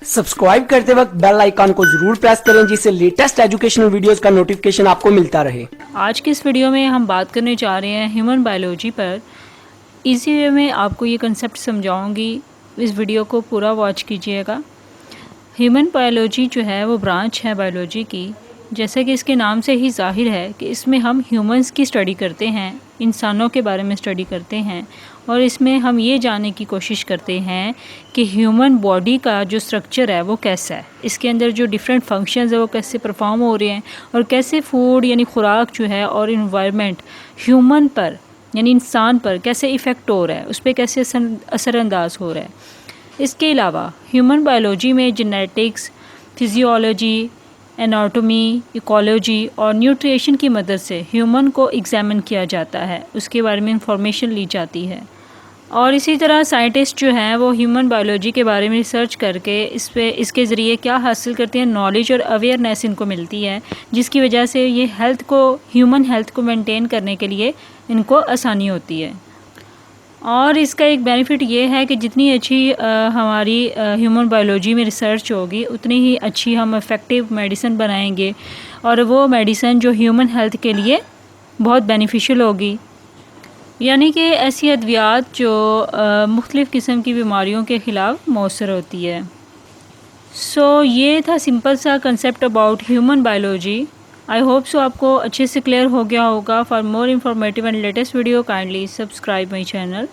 Subscribe करते वक्त bell icon को जरूर प्रेस करें जिससे लेटेस्ट एजुकेशनल वीडियोस का नोटिफिकेशन आपको मिलता रहे। आज की इस वीडियो में हम बात करने जा रहे हैं ह्यूमन बायोलॉजी पर। इजी वे में आपको ये कंसेप्ट समझाऊंगी, इस वीडियो को पूरा वॉच कीजिएगा। ह्यूमन बायोलॉजी जो है वो ब्रांच है बायोलॉजी की, जैसे कि इसके नाम से ही ज़ाहिर है कि इसमें हम ह्यूमंस की स्टडी करते हैं, इंसानों के बारे में स्टडी करते हैं, और इसमें हम ये जानने की कोशिश करते हैं कि ह्यूमन बॉडी का जो स्ट्रक्चर है वो कैसा है, इसके अंदर जो डिफरेंट फंक्शंस है वो कैसे परफॉर्म हो रहे हैं, और कैसे फूड यानी खुराक जो है और इन्वायरमेंट ह्यूमन पर यानी इंसान पर कैसे इफ़ेक्ट हो रहा है, उस पर कैसे असरअंदाज हो रहा है। इसके अलावा ह्यूमन बायोलॉजी में जेनेटिक्स, फिजियोलॉजी, एनाटॉमी, इकोलॉजी और न्यूट्रिशन की मदद से ह्यूमन को एग्जामिन किया जाता है, उसके बारे में इंफॉर्मेशन ली जाती है। और इसी तरह साइंटिस्ट जो हैं वो ह्यूमन बायोलॉजी के बारे में रिसर्च करके इसके ज़रिए क्या हासिल करते हैं, नॉलेज और अवेयरनेस इनको मिलती है, जिसकी वजह से ये ह्यूमन हेल्थ को मेंटेन करने के लिए इनको आसानी होती है। और इसका एक बेनिफिट ये है कि जितनी अच्छी हमारी ह्यूमन बायोलॉजी में रिसर्च होगी उतनी ही अच्छी हम इफ़ेक्टिव मेडिसिन बनाएंगे, और वो मेडिसिन जो ह्यूमन हेल्थ के लिए बहुत बेनिफिशियल होगी, यानी कि ऐसी अद्वियात जो मुख्तलिफ़ किस्म की बीमारियों के ख़िलाफ़ मौसर होती है। सो ये था सिंपल सा concept about human biology. I hope so आपको अच्छे से क्लियर हो गया होगा। For more informative and latest video kindly subscribe my channel.